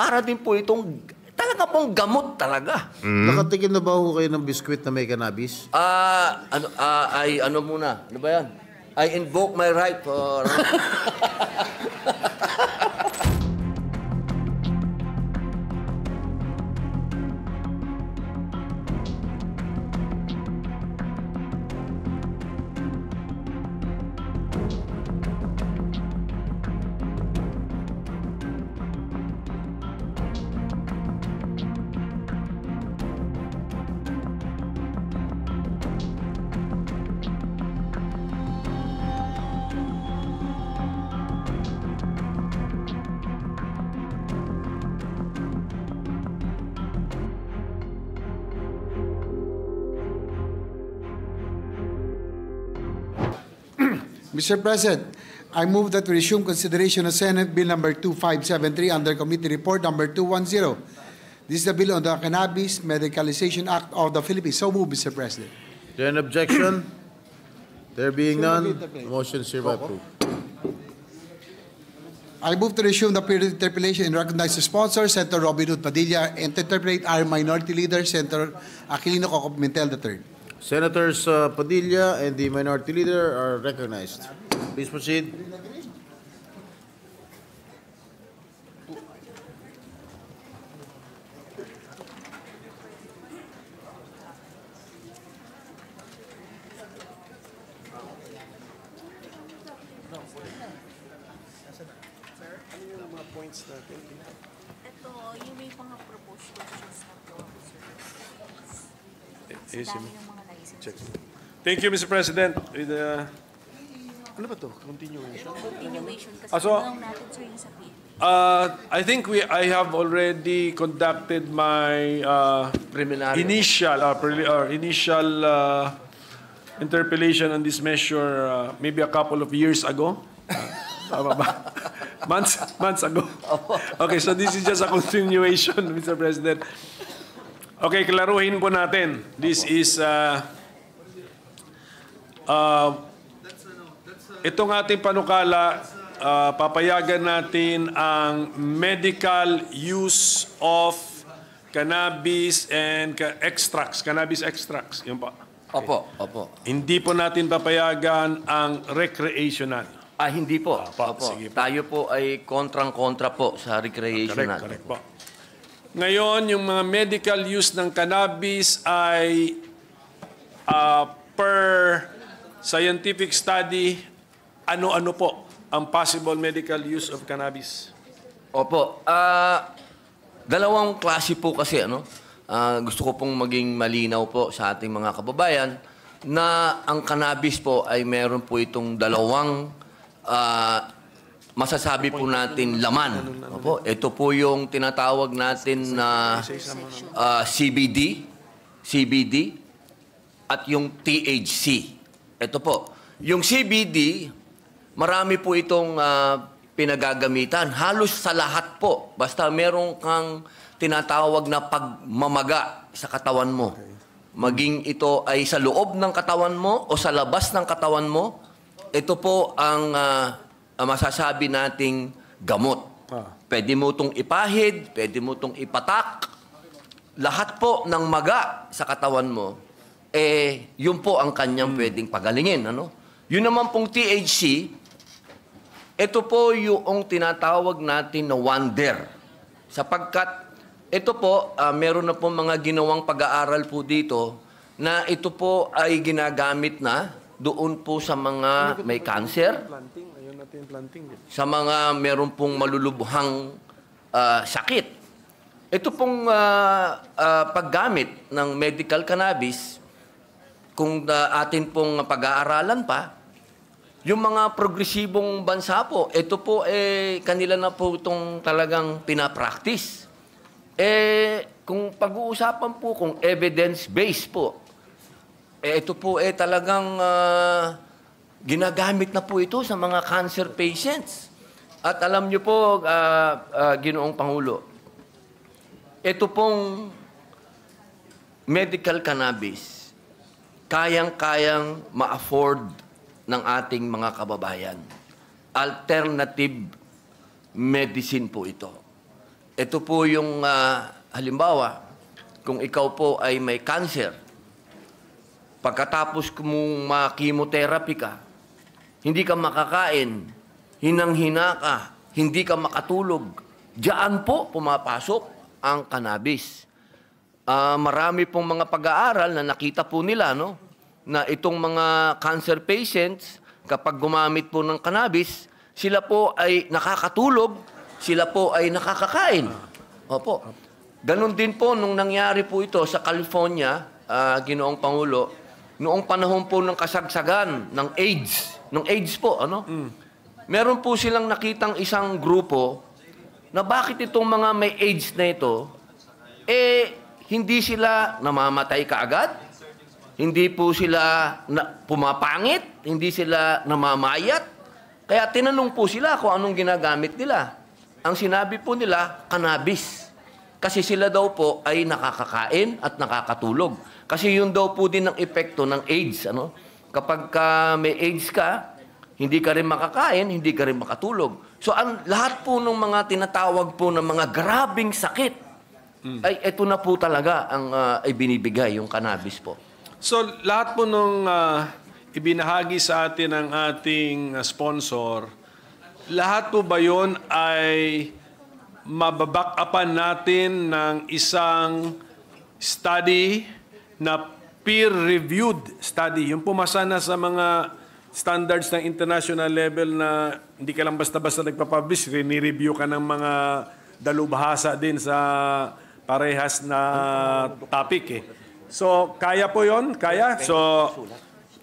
para din po itong talaga pong gamot talaga. Nakatikim na ba ho kayo ng biskwit na may cannabis? Ano muna? Ano ba yan? I invoke my right for... Mr. President, I move that we resume consideration of Senate Bill number 2573 under Committee Report number 210. This is the bill on the Cannabis Medicalization Act of the Philippines. So move, Mr. President. Is there an objection? There being none, the motion is hereby approved. I move to resume the period of interpellation and recognize the sponsor, Senator Robin Hood Padilla, and to interpellate our Minority Leader, Senator Aquilino Coco-Pimentel III. Senators Padilla and the Minority Leader are recognized. Please proceed. Ito, yung may mga proposed questions na po, sir. Sa dami ng mga licenses. Thank you, Mr. President. With, ano ba to? Continuation? Continuation kasi So, tanong natin, sir, yung sa bill. I think I have already conducted my Preliminary. initial interpellation on this measure maybe a couple of years ago. Tama ba? Months ago. Okay, so this is just a continuation, Mr. President. Okay, klaruhin po natin. This is itong ating panukala, papayagan natin ang medical use of cannabis and extracts, cannabis extracts. Yun po. Opo. Hindi po natin papayagan ang recreational. Hindi po. Sige po. Tayo po ay kontrang-kontra po sa recreational. Correct po. Ngayon, yung mga medical use ng cannabis ay per scientific study, ano-ano po ang possible medical use of cannabis? Opo. Dalawang klase po kasi, ano? Gusto ko pong maging malinaw po sa ating mga kababayan na ang cannabis po ay meron po itong dalawang masasabi po natin laman. Opo, ito po yung tinatawag natin na CBD at yung THC. Ito po. Yung CBD, marami po itong pinagagamitan. Halos sa lahat po. Basta meron kang tinatawag na pagmamaga sa katawan mo. Maging ito ay sa loob ng katawan mo o sa labas ng katawan mo, ito po ang masasabi nating gamot. Pwede mo itong ipahid, pwede mo itong ipatak. Lahat po ng maga sa katawan mo, yun po ang kanyang pwedeng pagalingin. Ano? Yun naman pong THC, ito po yung tinatawag natin na wonder. Sapagkat ito po, meron na po mga ginawang pag-aaral po dito na ito po ay ginagamit na doon po sa mga may cancer, sa mga meron pong malulubhang sakit. Ito pong paggamit ng medical cannabis, kung atin pong pag-aaralan pa, yung mga progresibong bansa po, ito po kanila na po itong talagang pinapractice. Kung pag-uusapan po kung evidence-based po, ito po talagang ginagamit na po ito sa mga cancer patients. At alam niyo po, Ginoong Pangulo, ito pong medical cannabis, kayang-kayang ma-afford ng ating mga kababayan. Alternative medicine po ito. ito po yung halimbawa, kung ikaw po ay may cancer, pagkatapos mong ma-chemotherapy ka, hindi ka makakain, hinang-hina ka, hindi ka makatulog, diyan po pumapasok ang cannabis. Marami pong mga pag-aaral na nakita po nila, no, na itong mga cancer patients, kapag gumamit po ng cannabis, sila po ay nakakatulog, sila po ay nakakakain. Opo. Ganon din po nung nangyari po ito sa California, Ginoong Pangulo, noong panahon po ng kasagsagan ng AIDS po, ano? Meron po silang nakitang isang grupo na bakit itong mga may AIDS na ito, hindi sila namamatay kaagad, hindi po sila pumapangit, hindi sila namamayat. Kaya tinanong po sila kung anong ginagamit nila. Ang sinabi po nila, cannabis. Kasi sila daw po ay nakakakain at nakakatulog. Kasi yun daw po din ang epekto ng AIDS. Ano? Kapag may AIDS ka, hindi ka rin makakain, hindi ka rin makatulog. So lahat po ng mga tinatawag po ng mga grabing sakit, ay ito na po talaga ang ibinibigay, yung cannabis po. So, lahat po nung ibinahagi sa atin ng ating sponsor, lahat po ba yun ay mababack-upan natin ng isang study na peer-reviewed study? Yung pumasa na sa mga standards ng international level na hindi ka lang basta-basta nagpapublish, rini-review ka ng mga dalubhasa din sa parehas na topic eh. So, kaya po yon? Kaya? So,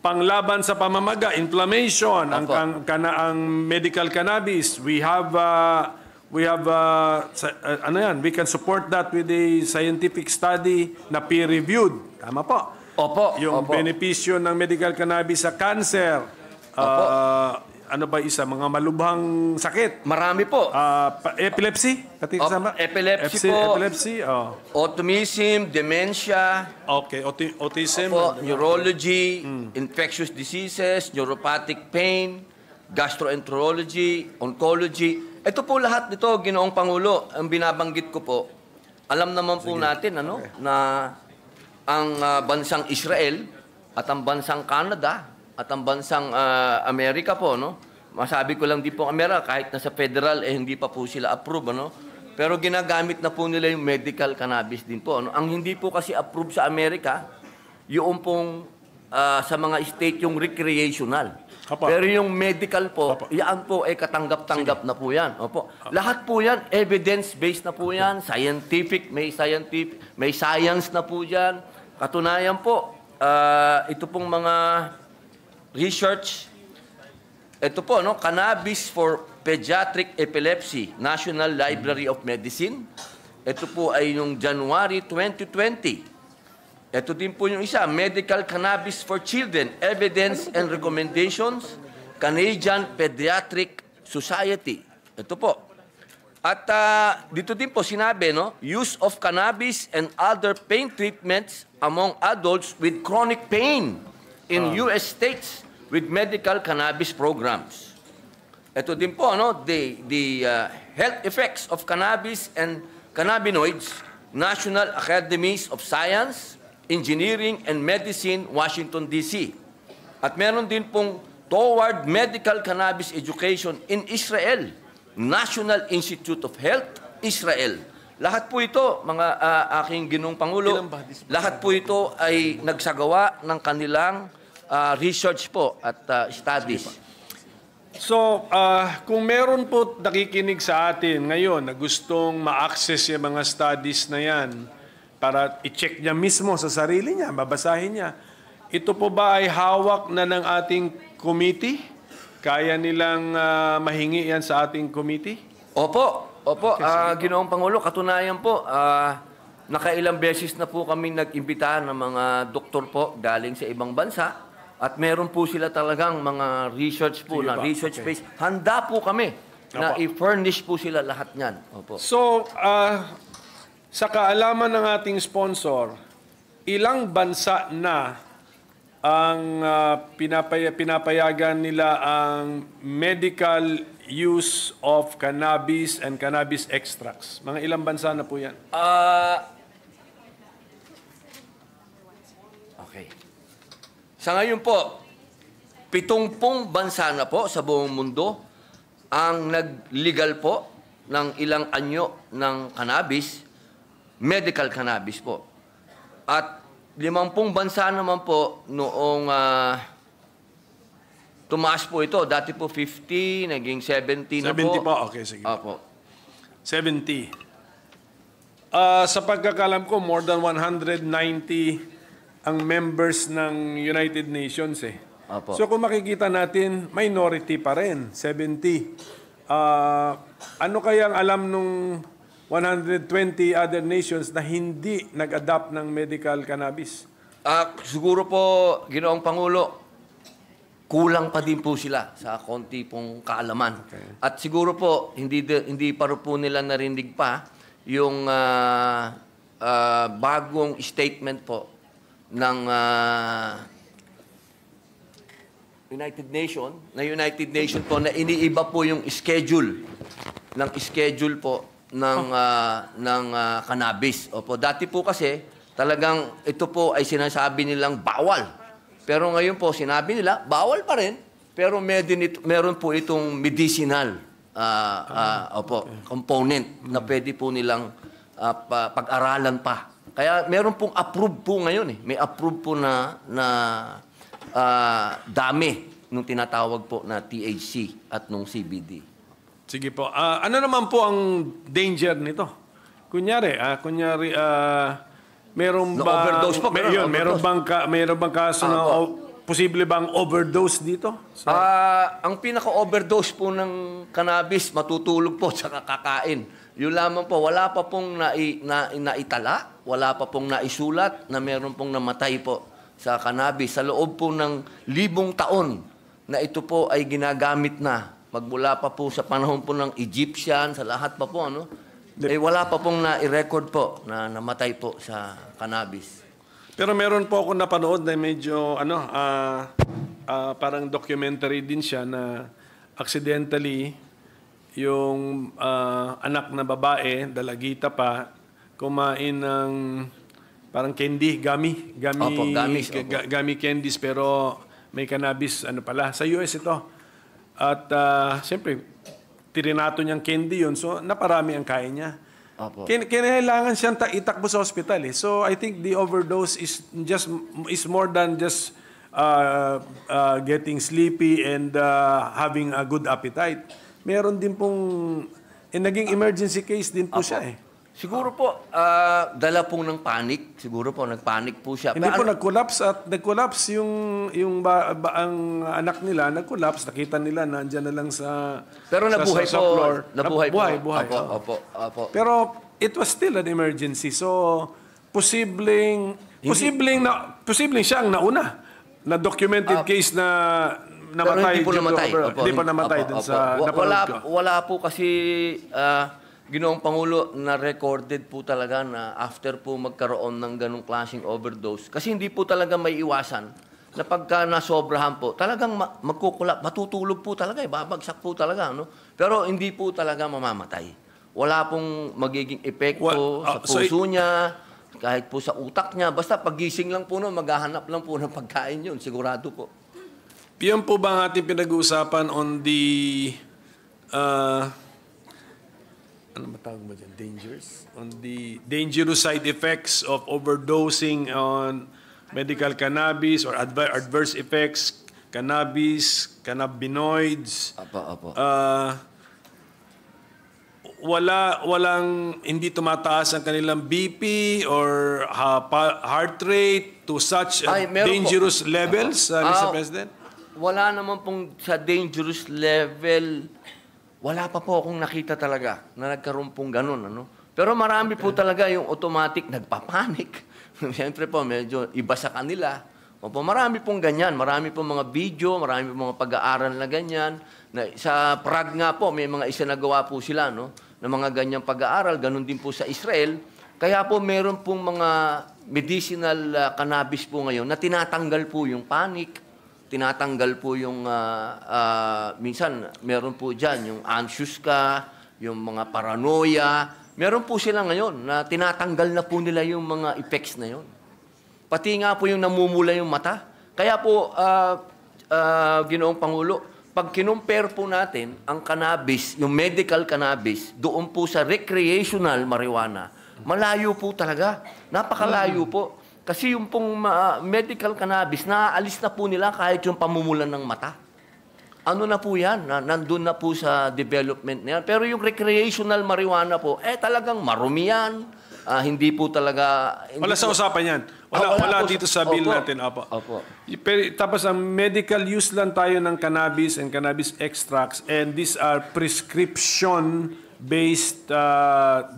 panglaban sa pamamaga, inflammation, ang medical cannabis, we have we can support that with a scientific study na peer-reviewed. Tama po? Opo. Yung benepisyo ng medical cannabis sa cancer, ano ba isa? Mga malubhang sakit. Marami po. Epilepsy? Pati kasama? Epilepsy po. Epilepsy, Autism, dementia. Okay, autism. Opo, neurology, infectious diseases, neuropathic pain, gastroenterology, oncology. Ito po lahat nito, Ginoong Pangulo, ang binabanggit ko po. Alam naman po natin na ang bansang Israel at ang bansang Canada at ang bansang Amerika po, no? Masabi ko lang di po Amerika, kahit nasa federal, hindi pa po sila approve, ano? Pero ginagamit na po nila yung medical cannabis din po, ano? Ang hindi po kasi approve sa Amerika, yung pong sa mga state yung recreational. Opo. Pero yung medical po, yan po ay katanggap-tanggap na po yan. Opo. Lahat po yan, evidence-based na po yan, may science na po yan. Katunayan po, ito pong mga research, ito po, no, Cannabis for Pediatric Epilepsy, National Library of Medicine. Ito po ay yung January 2020. Ito din po yung isa, Medical Cannabis for Children, Evidence and Recommendations, Canadian Pediatric Society. Ito po. At dito din po sinabi, no, use of cannabis and other pain treatments among adults with chronic pain in U.S. states with medical cannabis programs. Ito din po, no, the health effects of cannabis and cannabinoids, National Academies of Science, Engineering and Medicine, Washington, D.C. At meron din pong Toward Medical Cannabis Education in Israel, National Institute of Health, Israel. Lahat po ito, mga aking Ginoong Pangulo, lahat po ito ay nagsagawa ng kanilang research po at studies. So, kung meron po nakikinig sa atin ngayon na gustong ma-access yung mga studies na yan, para i-check niya mismo sa sarili niya, babasahin niya. Ito po ba ay hawak na ng ating committee? Kaya nilang mahingi yan sa ating committee? Opo, Ginoong Pangulo, katunayan po, nakailang beses na po kami nag-imbita ng mga doktor po galing sa ibang bansa at meron po sila talagang mga research po, na research-based. Handa po kami na i-furnish po sila lahat niyan. Opo. So, sa kaalaman ng ating sponsor, ilang bansa na ang pinapayagan nila ang medical use of cannabis and cannabis extracts? Mga ilang bansa na po yan? Okay. Sa ngayon po, 70 bansa na po sa buong mundo ang nag-legal po ng ilang anyo ng cannabis, medical cannabis po. At 50 bansa naman po noong tumaas po ito. Dati po 50, naging 70 na 70 po. po? Okay, sige. Opo. 70. Sa pagkakalam ko, more than 190 ang members ng United Nations eh. Opo. So kung makikita natin, minority pa rin, 70. Ano kayang alam nung 120 other nations na hindi nag-adopt ng medical cannabis? Siguro po, Ginoong Pangulo, kulang pa din po sila sa konti pong kaalaman. Okay. At siguro po, hindi pa rin po nila narinig pa yung bagong statement po ng United Nation po na iniiba po yung schedule po ng cannabis. Opo, dati po kasi talagang ito po ay sinasabi nilang bawal. Pero ngayon po sinabi nila bawal pa rin, pero meron po itong medicinal component na pwede po nilang pag-aralan pa. Kaya meron pong approved po ngayon eh. May approved po na dami nung tinatawag po na THC at nung CBD. Sige po. Ano naman po ang danger nito? Kunyari, meron ba overdose po, meron bang kaso na posible bang overdose dito? Ang pinaka-overdose po ng cannabis, matutulog po sa kakain. Yun lamang po, wala pa pong naitala, wala pa pong naisulat na meron pong namatay po sa cannabis. Sa loob po ng 1,000 taon na ito po ay ginagamit na. Magmula pa po sa panahon po ng Egyptian, sa lahat pa po, ano? Wala pa pong na-record po na namatay po sa cannabis. Pero meron po ako napanood na medyo, parang documentary din siya na accidentally yung anak na babae, dalagita pa, kumain ng parang candy, gummy candies, pero may cannabis, sa US ito. At siyempre, tirinato niyang candy yun, so naparami ang kain niya. Opo. Kinailangan siyang itakbo sa hospital eh. So I think the overdose is more than just getting sleepy and having a good appetite. Meron din pong naging emergency case din po siya eh. Siguro po, dala po ng panic. Siguro po, nagpanic po siya. Hindi po nag-collapse yung ang anak nila, nag-collapse, nakita nila nandiyan na lang sa Pero nabuhay sa po. floor. Nabuhay. Opo. Pero it was still an emergency. So posibleng siyang nauna na documented case na namatay. Pero hindi po namatay. Hindi pa namatay dun sa napanood ko. Wala po kasi Ginoong Pangulo na recorded po talaga na after po magkaroon ng ganong klaseng overdose. Kasi hindi po talaga may iwasan na pagka nasobrahan po, talagang matutulog po talaga, babagsak po talaga. No? Pero hindi po talaga mamamatay. Wala pong magiging epekto sa puso niya, kahit po sa utak niya. Basta pagising lang po, maghahanap lang po ng pagkain yun. Sigurado po. Yan po ba ang ating pinag-uusapan on the ano matawag mo dyan? Dangers? On the dangerous side effects of overdosing on medical cannabis or adverse effects, cannabinoids. Apo. Walang hindi tumataas ang kanilang BP or heart rate to such dangerous levels, Mr. President? Wala naman pong sa dangerous level. Wala pa po akong nakita talaga na nagkaroon pong ganun. Pero marami po talaga yung automatic nagpapanik. Siyempre po, medyo iba sa kanila. Opo, marami pong ganyan. Marami pong mga video, marami pong mga pag-aaral na ganyan. Sa Prague nga po, may mga isinagawa po sila, na mga ganyang pag-aaral. Ganun din po sa Israel. Kaya po, meron pong mga medicinal cannabis po ngayon na tinatanggal po yung panic, tinatanggal po yung, minsan meron po dyan, yung anxious ka, yung mga paranoia. Meron po sila ngayon na tinatanggal na po nila yung mga effects na yun. Pati nga po yung namumula yung mata. Kaya po, Ginoong Pangulo, pag kinumpare po natin ang cannabis, yung medical cannabis, doon po sa recreational marijuana, malayo po talaga. Napakalayo po. Kasi yung pong medical cannabis, naaalis na po nila kahit yung pamumulan ng mata. Ano na po yan? Nandun na po sa development na yan. Pero yung recreational marijuana po, talagang marumi yan. Hindi po talaga... Wala sa usapan yan. Wala po dito sa bill natin. Opo. Pero, tapos ang medical use lang tayo ng cannabis and cannabis extracts, and these are prescription-based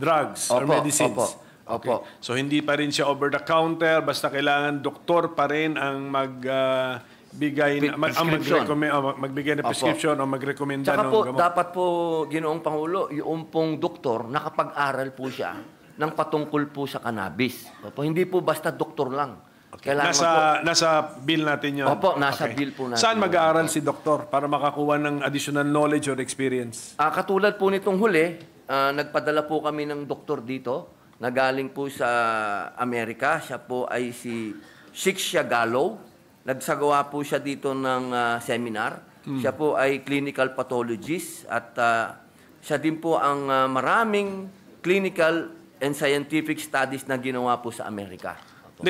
drugs or medicines. Opo. So hindi pa rin siya over the counter, basta kailangan doktor pa rin ang magbigay ng prescription o magrekomenda Tsaka ng po, gamot. dapat po, Ginoong Pangulo, yung pong doktor, nakapag-aral po siya ng patungkol po sa cannabis. Opo, hindi po basta doktor lang. Kailangan Nasa bill natin yun? Opo, nasa bill po natin. Saan mag-aaral si doktor para makakuha ng additional knowledge or experience? Katulad po nitong huli, nagpadala po kami ng doktor dito, na galing po sa Amerika. Siya po ay si Shixia Gallo. Nagsagawa po siya dito ng seminar. Siya po ay clinical pathologist at siya din po ang maraming clinical and scientific studies na ginawa po sa Amerika.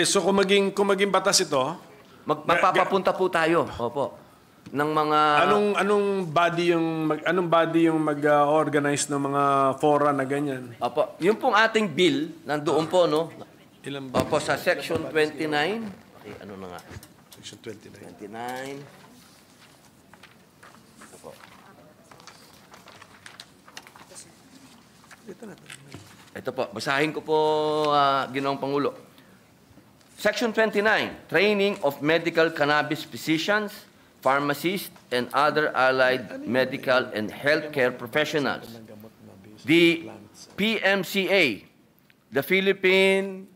So kung maging batas ito, Magpapapunta po tayo. Opo. Ng mga anong body yung mag-organize ng mga fora na ganyan? Opo, yung pong ating bill nandoon po, no? Ilan ba? Opo, sa section 29. Okay, ano na nga? Section 29. 29. Opo. Ito po, basahin ko po, Ginoong Pangulo. Section 29, Training of Medical Cannabis Physicians, Pharmacists, and other allied medical and healthcare professionals. The PMCA, the Philippine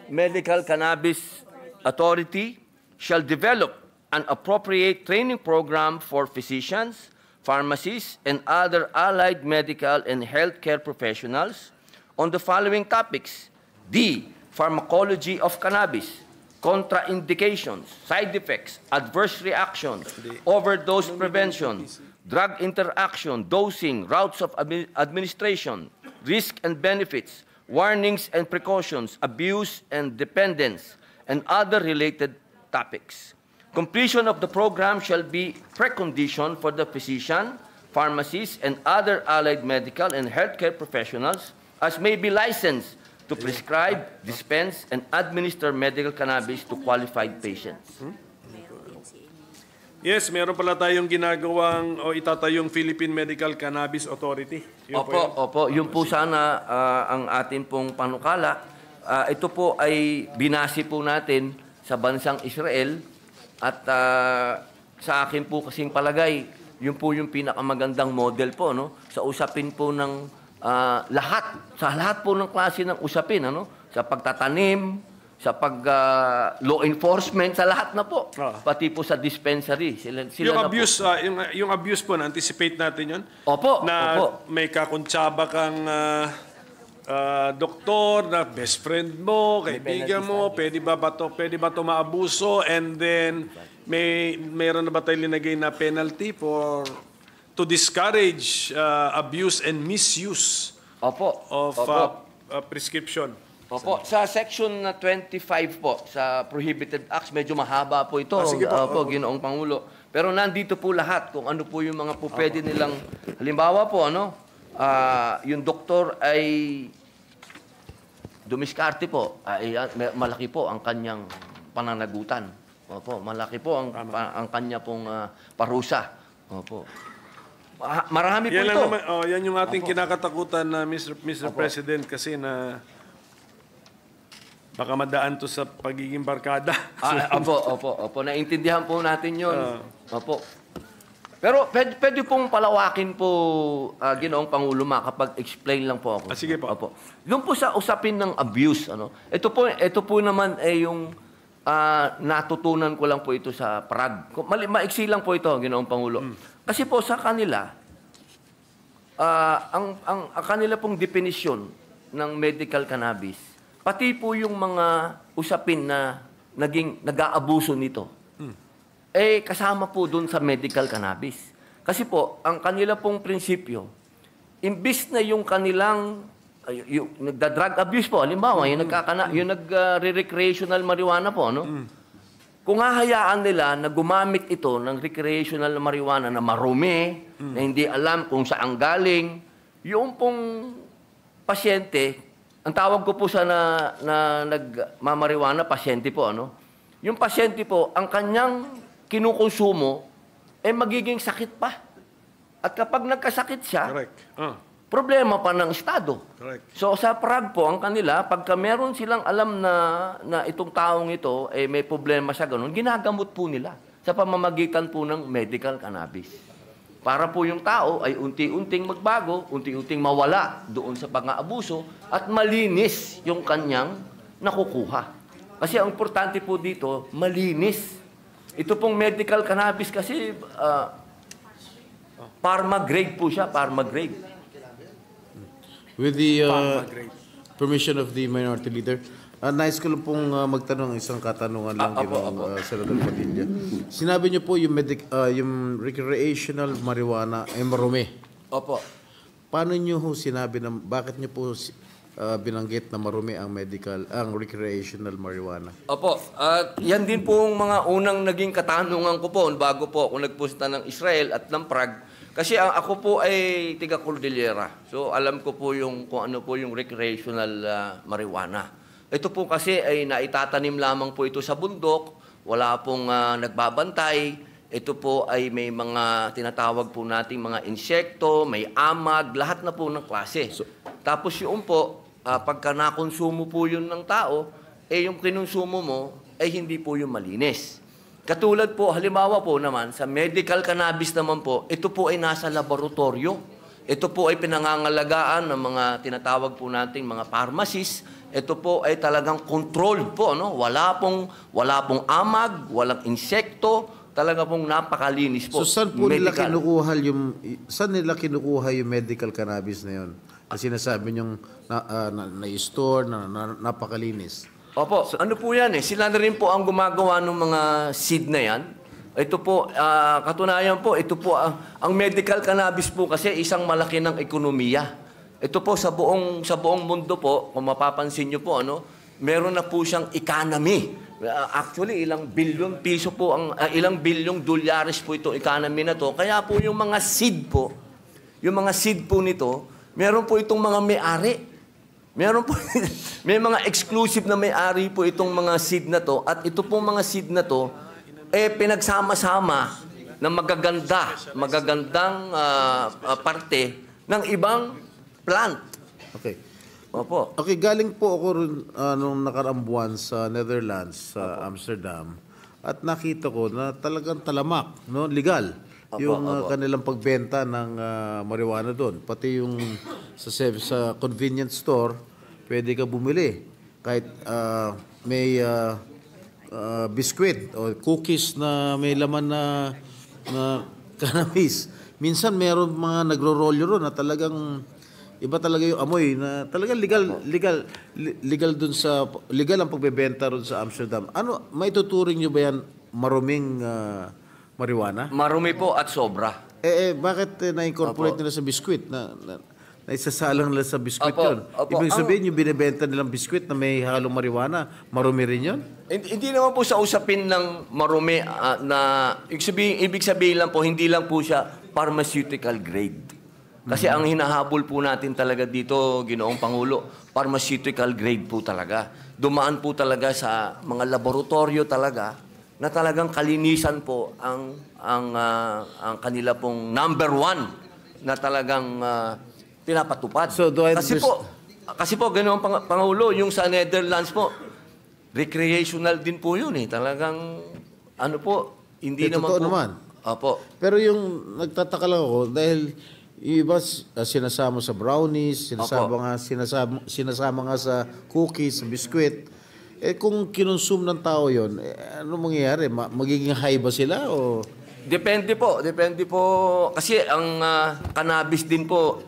Medical Cannabis Authority, shall develop an appropriate training program for physicians, pharmacists, and other allied medical and healthcare professionals on the following topics: D. Pharmacology of cannabis, contraindications, side effects, adverse reactions, overdose prevention, drug interaction, dosing, routes of administration, risk and benefits, warnings and precautions, abuse and dependence, and other related topics. Completion of the program shall be precondition for the physician, pharmacists, and other allied medical and healthcare professionals as may be licensed to prescribe, dispense, and administer medical cannabis to qualified patients. Yes, meron pala tayong ginagawang o itatayong Philippine Medical Cannabis Authority. Opo. Yun po sana ang ating pong panukala. Ito po ay binasi po natin sa bansang Israel at sa akin po kasing palagay, yun po yung pinakamagandang model po, no? Sa usapin po ng sa lahat po ng klase ng usapin, sa pagtatanim, sa law enforcement, sa lahat na po. Pati po sa dispensary. Sila Yung na abuse, po. yung abuse po, na-anticipate natin yun? Opo. May kakuntsaba kang doktor na best friend mo, kaibigan mo, pwede ba to maabuso, and then mayroon na ba tayo linagay na penalty to discourage abuse and misuse of prescription? Opo, sa section 25 po, sa Prohibited Acts, medyo mahaba po ito, Ginoong Pangulo. Pero nandito po lahat kung ano po yung mga po pwede nilang, halimbawa po, yung doktor ay dumiskarte po, malaki po ang kanyang pananagutan. Opo, malaki po ang kanya pong parusa. Opo. Marami po yan ito. Naman, yan yung ating kinakatakutan na Mr. President kasi na baka madaan to sa pagiging barkada. Opo. Naintindihan po natin yun. Opo. Pero pwede pong palawakin po, Ginoong Pangulo, makapag-explain lang po ako. Sige po. Opo. Doon po sa usapin ng abuse, ito po naman ay yung natutunan ko lang po ito sa Prague. Maiksi lang po ito, Ginoong Pangulo. Kasi po sa kanila, ang kanila pong definisyon ng medical cannabis, pati po yung mga usapin na nag-aabuso nito, kasama po dun sa medical cannabis. Kasi po, ang kanila pong prinsipyo, imbis na yung kanilang yung nagda-drug abuse po, halimbawa, yung nag-recreational marijuana po, no? Kung hahayaan nila na gumamit ito ng recreational marijuana na marumi, na hindi alam kung saan galing, yung pong pasyente, ang tawag ko po sa na nagmamarijuana, pasyente po, ano? Yung pasyente po, ang kanyang kinukonsumo, magiging sakit pa. At kapag nagkasakit siya, Correct. problema pa ng Estado. Correct. So sa Prague po, ang kanila, pagka meron silang alam na itong taong ito, may problema siya ganun, ginagamot po nila sa pamamagitan po ng medical cannabis. Para po yung tao ay unti-unting magbago, unti-unting mawala doon sa pang-aabuso at malinis yung kanyang nakukuha. Kasi ang importante po dito, malinis. Ito pong medical cannabis kasi, pharma grade po siya, pharma grade. With the permission of the Minority Leader, nais ko lang pong magtanong isang katanungan lang Ginoong Senador Padilla. Sinabi niyo po yung recreational marijuana ay marumi. Opo. Paano niyo ho sinabi na bakit niyo po binanggit na marumi ang recreational marijuana? Opo. At yan din po ang mga unang naging katanungan ko po bago po ako nagpunta ng Israel at ng Prague. Kasi ako po ay tiga Cordillera. So alam ko po kung ano po yung recreational marijuana. Ito po kasi ay naitatanim lamang po ito sa bundok. Wala pong nagbabantay. Ito po ay may mga tinatawag po nating mga insekto, may amag, lahat na po ng klase. Tapos yung po, pagka nakonsumo po yun ng tao, yung kinonsumo mo ay hindi po yung malinis. Katulad po, halimbawa po naman, sa medical cannabis naman po, ito po ay nasa laboratorio. Ito po ay pinangangalagaan ng mga tinatawag po nating mga pharmacists. Ito po ay talagang controlled po, no? Wala pong amag, walang insekto, talaga pong napakalinis po. So saan nila kinukuha yung medical cannabis na yun? Na sinasabi niyong na-store, na napakalinis. Opo, ano po yan Sila na rin po ang gumagawa ng mga seed na yan. Ito po, katunayan po, ito po, ang medical cannabis po kasi isang malaki ng ekonomiya. Ito po sa buong mundo po, kung mapapansin niyo po, meron na po siyang economy. Actually, ilang bilyong piso po, ilang bilyong dolyares po itong economy na to. Kaya po yung mga seed po nito, meron po itong mga may-ari. Meron po, may mga exclusive na may-ari po itong mga seed na to. At ito pong mga seed na to, pinagsama-sama ng magagandang parte ng ibang plant. Okay. Opo. Okay, galing po ako nung nakaraang buwan sa Netherlands, sa Amsterdam, at nakita ko na talagang talamak, no, legal, yung kanilang pagbenta ng marijuana doon. Pati yung sa convenience store, pwede ka bumili. Kahit may biskwit o cookies na may laman na cannabis. Minsan meron mga nagro-rolyo ron na talagang iba talaga yung amoy na talagang legal dun sa legal ang pagbebenta ron sa Amsterdam. Ano, may tuturing niyo ba yan maruming marijuana? Marumi po at sobra. Bakit na-incorporate nila sa biskwit na isasalang nila sa biskwit yun? Opo. Ibig sabihin yung binibenta nilang biskwit na may halong marijuana, marumi rin yun? Hindi naman po sa usapin ng marumi na ibig sabihin lang po, hindi lang po siya pharmaceutical grade. Kasi ang hinahabol po natin talaga dito, Ginoong Pangulo, pharmaceutical grade po talaga. Dumaan po talaga sa mga laboratorio talaga na talagang kalinisan po ang kanila pong number one na talagang pinapatupad. So, kasi po, Ginoong Pangulo, yung sa Netherlands po, recreational din po yun Talagang, hindi naman totoo po. naman. Opo. Pero yung nagtataka lang ako dahil yung iba sinasama sa brownies, sinasama nga sa cookies, sa biskwit. kung kinonsume ng tao yon, ano mangyayari? Magiging high ba sila o... Depende po. Depende po. Kasi ang cannabis din po,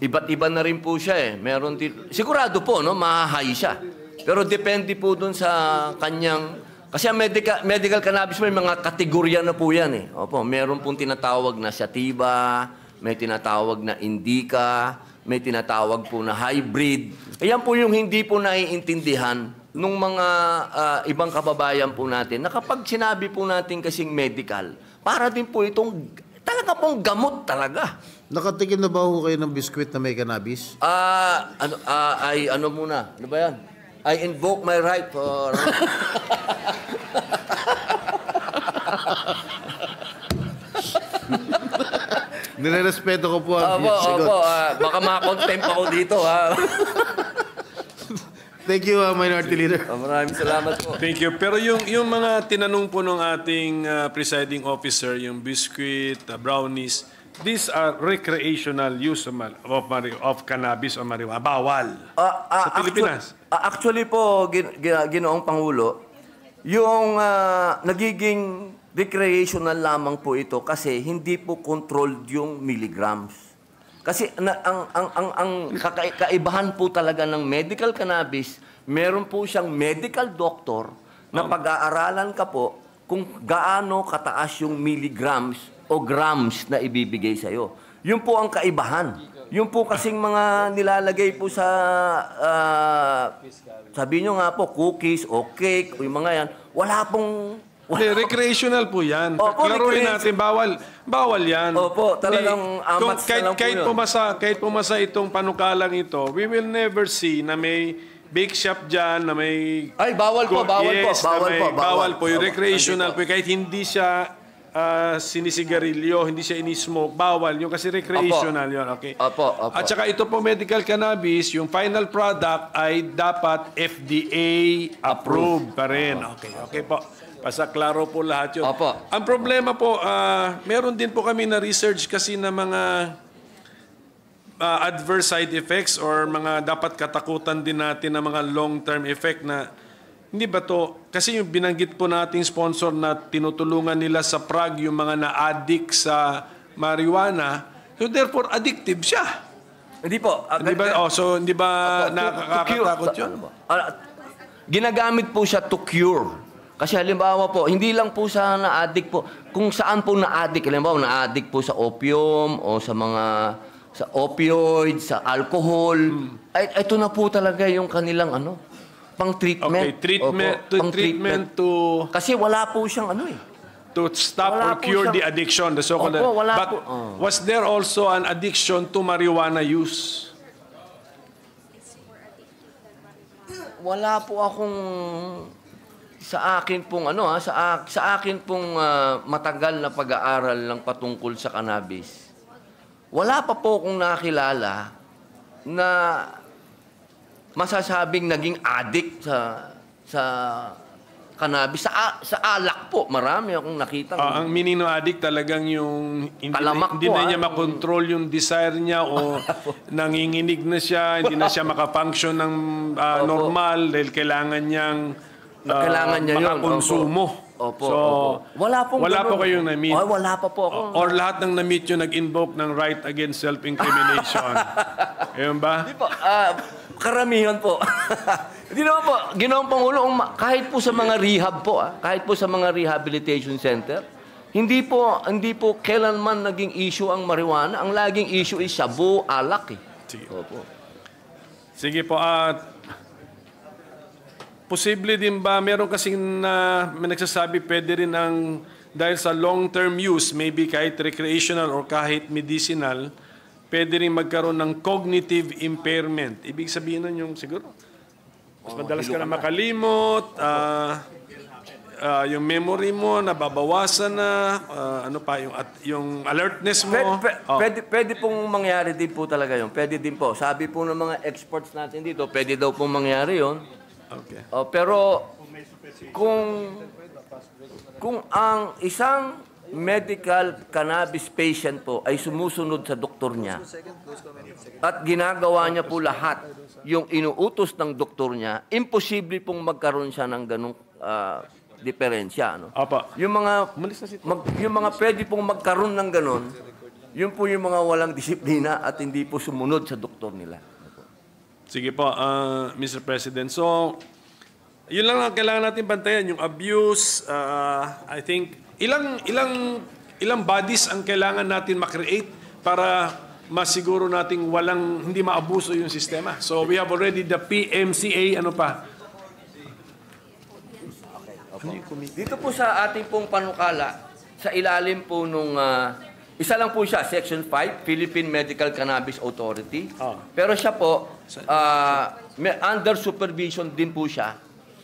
iba't iba na rin po siya eh. Meron din, sigurado po, no, ma-high siya. Pero depende po dun sa kanyang, kasi ang medical cannabis may mga kategorya na po yan eh. Opo, meron pong tinatawag na sativa, may tinatawag na indica, may tinatawag po na hybrid. Ayan po yung hindi po naiintindihan nung mga ibang kababayan po natin na kapag sinabi po natin kasing medical, para din po itong talaga pong gamot talaga. Nakatikim na ba ho kayo ng biskwit na may cannabis? Ano muna? Ano ba yan? I invoke my right for... Nirerespeto ko po ang Opo, sigot. opo. Baka makakontempt ako dito, ha? Thank you, Minority Leader. Maraming salamat po. Thank you. Pero yung mga tinanong po ng ating presiding officer, yung biscuit, brownies, these are recreational use of cannabis o marijuana. Bawal. Sa Pilipinas. Actually po, Ginoong Pangulo, yung nagiging recreational lamang po ito kasi hindi po controlled yung milligrams. Kasi ang kaibahan po talaga ng medical cannabis, meron po siyang medical doctor na pag-aaralan ka po kung gaano kataas yung milligrams o grams na ibibigay sa'yo. Yun po ang kaibahan. Yun po kasing mga nilalagay po sa, sabi nyo nga po, cookies o cake o yung mga yan, wala pong... Recreational po yan. Opo, Klaruhin natin, bawal yan. Opo, talagang amats na lang po yun. Kahit pumasa itong panukalang ito, we will never see na may bake shop dyan, na may... Ay, bawal po, bawal po. Yes, Bawal po. Yung recreational po, kahit hindi siya sinisigarilyo, hindi siya inismoke, bawal. Yung kasi recreational yun, okay? Opo. At saka ito po medical cannabis, yung final product ay dapat FDA approved pa rin. Okay po. Pasaklaro po lahat yun. Opo. Ang problema po, meron din po kami na research kasi na mga adverse side effects or mga dapat katakutan din natin na mga long-term effect na hindi ba to, kasi yung binanggit po nating sponsor na tinutulungan nila sa Prague yung mga na-addict sa marijuana, so therefore addictive siya. Hindi po. Hindi ba, hindi ba nakakatakot yun? Ginagamit po siya to cure. Kasi halimbawa po, hindi lang po sa na-addict po. Kung saan po na-addict, halimbawa na-addict po sa opium o sa mga sa opioids, sa alcohol. Ay, ito na po talaga yung kanilang pang-treatment. Okay, treatment to... Kasi wala po siyang to stop Wala or po cure siyang- the addiction, the so-called... Opo, wala But po. was there also an addiction to marijuana use? Wala po akong sa akin pong sa akin pong matagal na pag-aaral ng patungkol sa cannabis. Wala pa po akong nakilala na masasabing naging addict sa cannabis. Sa alak po, marami akong nakita. Ang meaning ng addict talagang yung Talamak hindi po, na niya makontrol yung desire niya o nanginginig na siya, hindi na siya makafunction ng normal dahil kailangan niyang makakonsumo. Opo. So, Wala po kayong na-meet. Wala pa po ako. Or lahat ng na-meet yung nag-invoke ng right against self-incrimination. Ayun ba? Hindi po. Karamihan po. Hindi naman po. Ginoong Pangulo, kahit po sa mga rehab po, kahit po sa mga rehabilitation center, hindi po kailanman naging issue ang marijuana. Ang laging issue is shabu, alak eh. Sige. Opo. Sige po, posible din ba, meron kasing may nagsasabi pwede rin dahil sa long-term use, maybe kahit recreational or kahit medicinal, pwede rin magkaroon ng cognitive impairment. Ibig sabihin nun yung siguro, mas madalas ka na makalimot, yung memory mo, nababawasan na, yung alertness mo. Pwede pong mangyari din po talaga yun. Pwede din po. Sabi po ng mga experts natin dito, pwede daw pong mangyari yun. Okay. Pero kung ang isang medical cannabis patient po ay sumusunod sa doktor niya at ginagawa niya po lahat yung inuutos ng doktor niya, imposible pong magkaroon siya ng ganong diferensya. Ano? Apa. Yung mga pwede pong magkaroon ng ganon, yun po yung mga walang disiplina at hindi po sumunod sa doktor nila. Sige po, Mr. President. So, yun lang ang kailangan natin bantayan, yung abuse. I think, ilang bodies ang kailangan natin makreate para masiguro nating hindi maabuso yung sistema. So, we have already the PMCA, ano pa? Dito po sa ating pong panukala, sa ilalim po nung, isa lang po siya, Section 5, Philippine Medical Cannabis Authority. Pero siya po, under supervision din po siya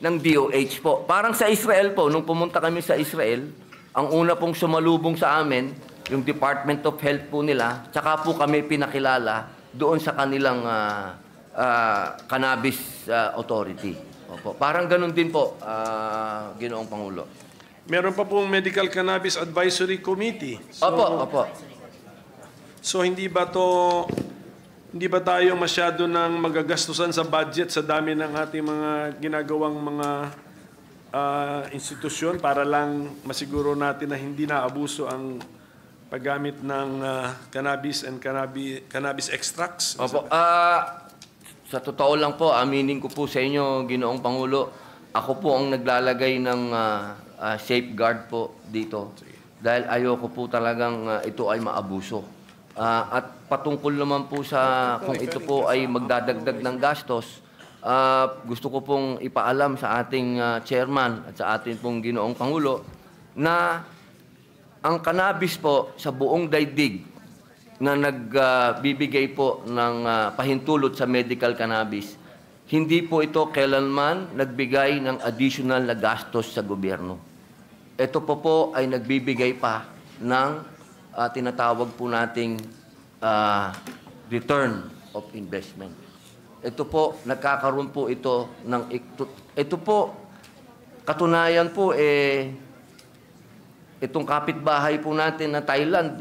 ng DOH po. Parang sa Israel po, nung pumunta kami sa Israel, ang una pong sumalubong sa amin, yung Department of Health po nila, tsaka po kami pinakilala doon sa kanilang Cannabis Authority. Opo. Parang ganun din po, Ginoong Pangulo. Meron pa pong Medical Cannabis Advisory Committee. So, Opo. So hindi ba tayo masyado nang magagastusan sa budget sa dami ng ating mga ginagawang mga institusyon para lang masiguro natin na hindi naabuso ang paggamit ng cannabis and cannabis extracts? Opo. Sa totoo lang po, aminin ko po sa inyo, Ginoong Pangulo, ako po ang naglalagay ng safeguard po dito. Dahil ayoko po talagang ito ay maabuso. At patungkol naman po sa kung ito po ay magdadagdag ng gastos, gusto ko pong ipaalam sa ating chairman at sa ating pong Ginoong Pangulo na ang cannabis po sa buong daigdig na nagbibigay po ng pahintulot sa medical cannabis, hindi po ito kailanman nagbigay ng additional na gastos sa gobyerno. Ito po ay nagbibigay pa ng tinatawag po nating return of investment. Ito po, nagkakaroon po ito ng... Ito po, katunayan po, itong kapitbahay po natin na Thailand,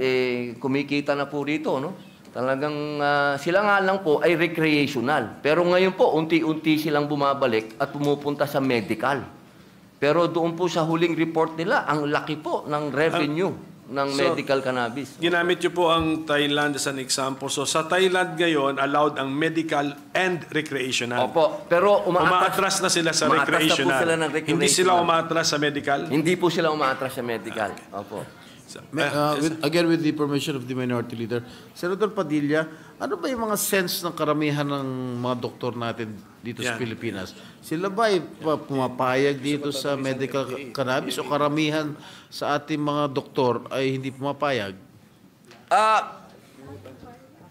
kumikita na po rito, no? Talagang sila nga lang po ay recreational. Pero ngayon po, unti-unti silang bumabalik at pumupunta sa medical. Pero doon po sa huling report nila, ang laki po ng revenue ng medical cannabis. Ginamit niyo po ang Thailand as an example. So sa Thailand ngayon, allowed ang medical and recreational. Opo, pero umaatras na sila sa recreational. Na po sila ng recreational. Hindi sila umaatras sa medical? Hindi po sila umaatras sa medical. Opo. Again, with the permission of the Minority Leader, Senator Padilla, ano ba yung mga sense ng karamihan ng mga doktor natin dito sa Pilipinas? Sila ba ay pumapayag dito sa medical cannabis o karamihan sa ating mga doktor ay hindi pumapayag?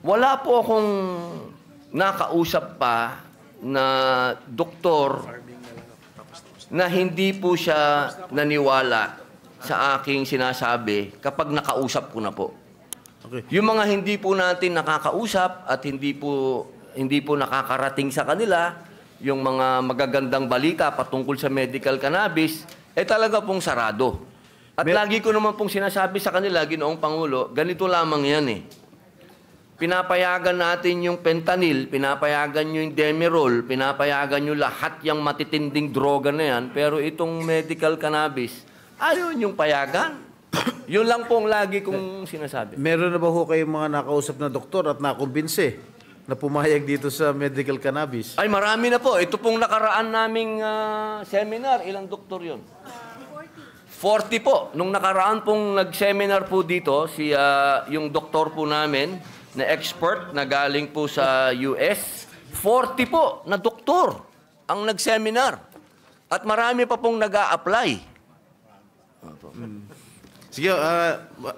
Wala po akong nakausap pa na doktor na hindi po siya naniwala sa aking sinasabi kapag nakausap ko na po. Okay. Yung mga hindi po natin nakakausap at hindi po nakakarating sa kanila, yung mga magagandang balita patungkol sa medical cannabis, talaga pong sarado. At lagi ko naman pong sinasabi sa kanila, Ginoong Pangulo, ganito lamang yan Pinapayagan natin yung fentanyl, pinapayagan nyo yung demerol, pinapayagan nyo lahat yung matitinding droga na yan, pero itong medical cannabis, ayaw yung payagan. Yun lang pong lagi kong sinasabi. Meron na ba ho kayong mga nakausap na doktor at nakumbinse na pumayag dito sa medical cannabis? Ay, marami na po. Ito pong nakaraan naming seminar, ilang doktor yun? 40 po. Nung nakaraan pong nag-seminar po dito, yung doktor po namin, na expert na galing po sa US, 40 po na doktor ang nag-seminar. At marami pa pong nag-a-apply. Sige,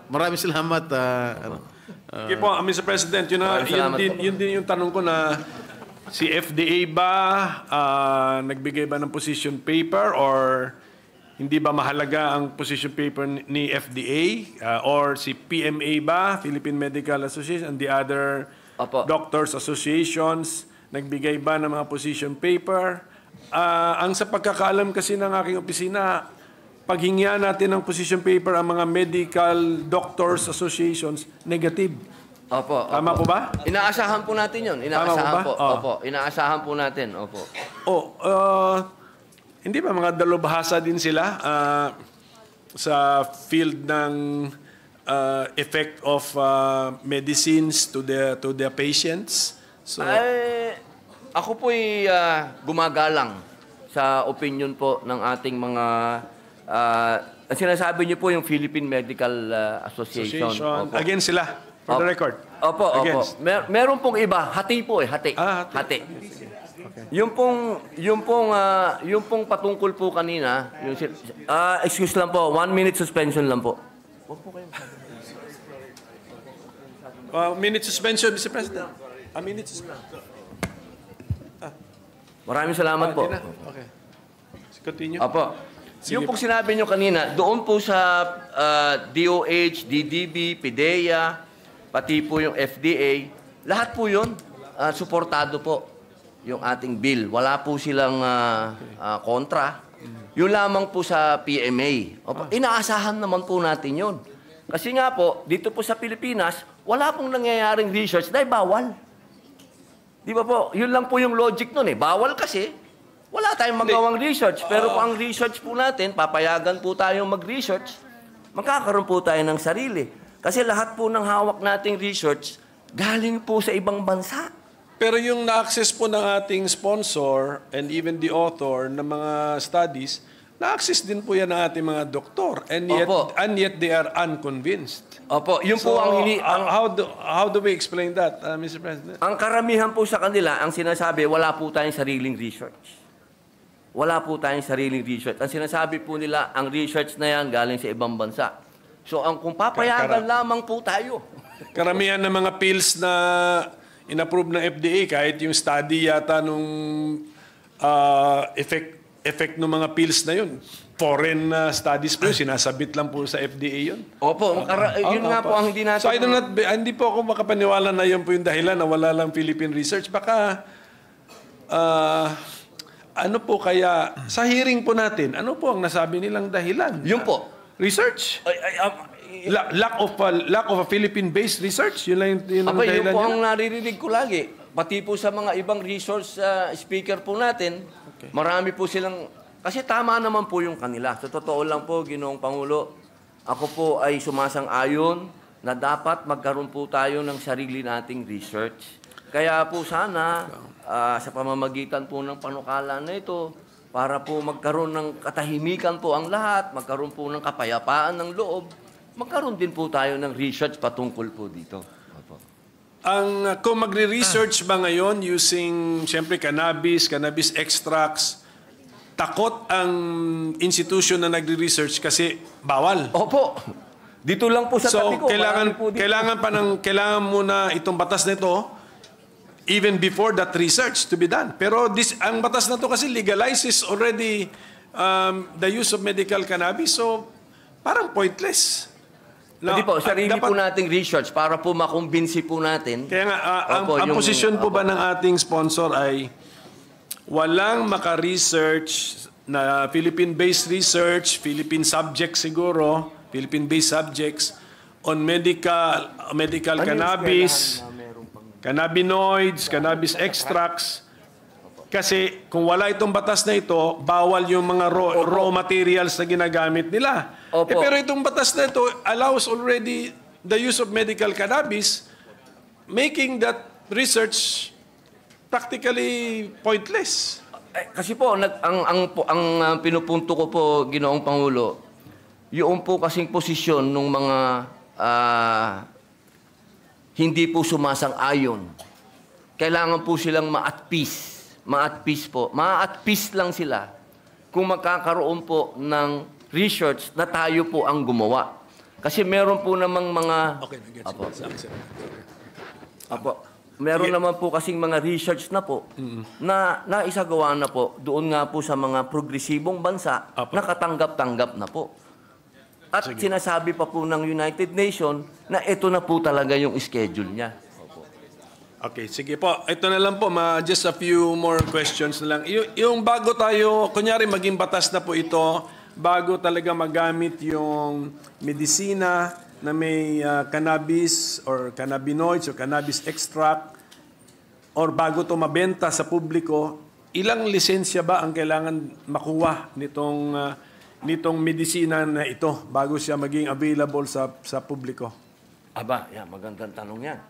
maraming salamat. Okay po, Mr. President, yun din yung tanong ko na si FDA ba, nagbigay ba ng position paper or hindi ba mahalaga ang position paper ni FDA or si PMA ba, Philippine Medical Association and the other doctors associations, nagbigay ba ng mga position paper? Ang sa pagkakaalam kasi ng aking opisina, paghingian natin ng position paper ang mga medical doctors associations, negative. Opo. Tama po ba? Inaasahan po natin yun. Inaasahan Tama po. po ba? Opo. Inaasahan po natin. Opo. Hindi ba mga dalubhasa din sila sa field ng effect of medicines to the patients? So, Ako po'y gumagalang sa opinion po ng ating mga ang sinasabi niyo po yung Philippine Medical Association. Opo. Against sila, for the record. Opo, opo. Against. Meron pong iba, hati po hati. Hati. Yung pong patungkol po kanina, excuse lang po, 1 minute suspension lang po. Minute suspension, Mr. President. A minute suspension. Maraming salamat po. Okay. Continue. Opo. Sige Yung pong sinabi nyo kanina, doon po sa DOH, DDB, PIDEA, pati po yung FDA, lahat po yun, suportado po yung ating bill. Wala po silang kontra. Yun lamang po sa PMA. Opo. Inaasahan naman po natin yun. Kasi nga po, dito po sa Pilipinas, wala pong nangyayaring research dahil bawal. Di ba po? Yun lang po yung logic nun eh. Bawal kasi, wala tayong magawang research. Pero kung ang research po natin, papayagan po tayong mag-research, magkakaroon po tayo ng sarili. Kasi lahat po ng hawak nating research, galing po sa ibang bansa. Pero yung na-access po ng ating sponsor and even the author ng mga studies, na-access din po yan ng ating mga doktor. And yet they are unconvinced. Opo, yun So, po ang how do we explain that, Mr. President? Ang karamihan po sa kanila, ang sinasabi, wala po tayong sariling research. Wala po tayong sariling research. Ang sinasabi po nila, ang research na yan galing sa ibang bansa. So, kung papayagan lamang po tayo. Karamihan ng mga pills na inapprove ng FDA, kahit yung study yata nung effect ng mga pills na yun, foreign studies po yun, sinasabit lang po sa FDA yun. Opo, yun nga po ang hindi natin... So hindi po ako makapaniwala na yun po yung dahilan na wala lang Philippine research. Baka, ano po kaya, sa hearing po natin, ano po ang nasabi nilang dahilan? Yun po. Research? Lack of a Philippine-based research? Yun lang yung Aba, yun dahilan po niya? ang naririnig ko lagi. Pati po sa mga ibang resource speaker po natin, marami po silang... Kasi tama naman po yung kanila. Sa totoo lang po, Ginoong Pangulo, ako po ay sumasang-ayon na dapat magkaroon po tayo ng sarili nating research. Kaya po sana, sa pamamagitan po ng panukala na ito, para po magkaroon ng katahimikan po ang lahat, magkaroon po ng kapayapaan ng loob, magkaroon din po tayo ng research patungkol po dito. Kung magre-research ba ngayon using, siyempre, cannabis extracts, takot ang institution na nagre-research kasi bawal. Opo. Dito lang po sa tabi ko. Kailangan muna itong batas na ito even before that research to be done. Pero ang batas na ito kasi legalizes already the use of medical cannabis. So, parang pointless. Pwede po, sarili po nating research para po makumbinsi po natin. Kaya nga, ang posisyon po ba ng ating sponsor ay walang maka-research na Philippine-based research, Philippine subjects siguro, Philippine-based subjects on medical cannabis, cannabinoids, cannabis extracts. Kasi kung wala itong batas na ito, bawal yung mga raw materials na ginagamit nila. Pero itong batas na ito allows already the use of medical cannabis, making that research practically pointless. Kasi po, ang pinupunto ko po, Ginoong Pangulo, yung po kasing posisyon ng mga hindi po sumasang-ayon. Kailangan po silang ma-at peace. Ma-at peace po. Ma-at peace lang sila kung magkakaroon po ng research na tayo po ang gumawa. Kasi meron po namang mga... Okay, Apo. Meron naman po kasing mga research na po na naisagawa na po doon nga po sa mga progresibong bansa na katanggap-tanggap na po. At sinasabi pa po ng United Nations na ito na po talaga yung schedule niya. Okay, sige po. Ito na lang po, just a few more questions na lang. Yung bago tayo, kunyari maging batas na po ito, bago talaga magamit yung medisina na may cannabis or cannabinoids or cannabis extract or bago to mabenta sa publiko, ilang lisensya ba ang kailangan makuha nitong medisina na ito bago siya maging available sa publiko? Aba, yeah, magandang tanong yan.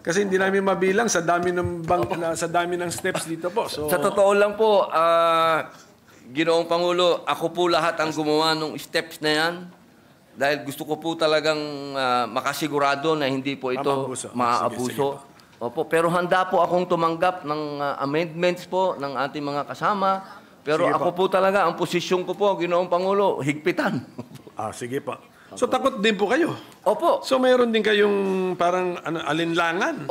Kasi hindi namin mabilang sa dami ng steps dito po. So, Sa totoo lang po, Ginoong Pangulo, ako po lahat ang gumawa ng steps na yan dahil gusto ko po talagang makasigurado na hindi po ito maaabuso. Sige. Opo, pero handa po akong tumanggap ng amendments po ng ating mga kasama. Pero Sige ako po talaga, ang posisyon ko po, Ginoong Pangulo, higpitan. Sige pa. So takot din po kayo. Opo. So mayroon din kayong parang alinlangan.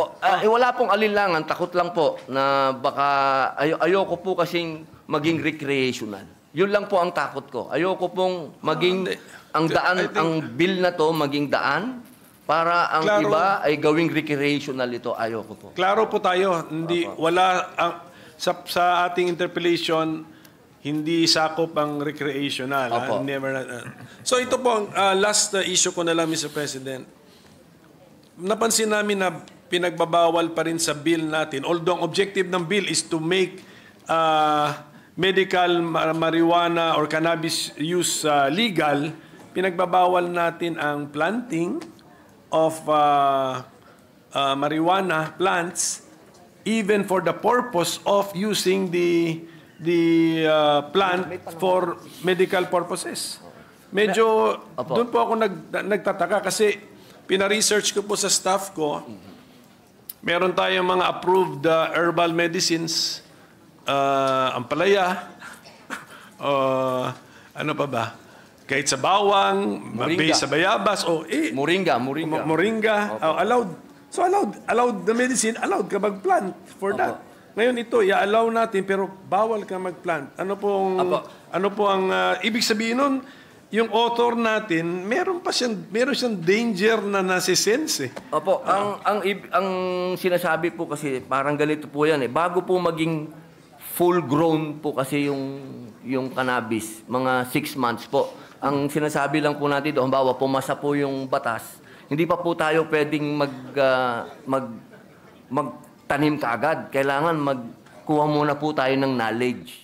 Wala pong alinlangan, takot lang po na baka ayoko po kasing maging recreational. Yun lang po ang takot ko. Ayoko pong maging ang daan, ang bill na to maging daan para ang Klaro. iba ay gawing recreational ito. Ayoko po. Klaro po tayo, hindi wala sa ating interpellation hindi sakop ang recreational. Opo. So ito po, last issue ko na lang, Mr. President. Napansin namin na pinagbabawal pa rin sa bill natin, although ang objective ng bill is to make medical marijuana or cannabis use legal, pinagbabawal natin ang planting of marijuana plants even for the purpose of using the plant for medical purposes. Medyo doon po ako nagtataka kasi pina-research ko po sa staff ko. Meron tayong mga approved herbal medicines, ampalaya, ano pa ba? Kahit sa bawang, based sa bayabas, Moringa. moringa, allowed. So allowed the medicine, allowed ka mag-plant for that. Ngayon ito, i-allow natin pero bawal ka mag-plant. Ano po ang ibig sabihin nun? Yung author natin, meron siyang danger na nasisense. Opo, ang sinasabi po kasi parang ganito po yan eh. Bago po maging full grown po kasi yung cannabis, mga 6 months po. Ang sinasabi lang po natin doon, halimbawa pumasa po yung batas, hindi pa po tayo pwedeng magtanim kaagad. Kailangan magkuha muna po tayo ng knowledge.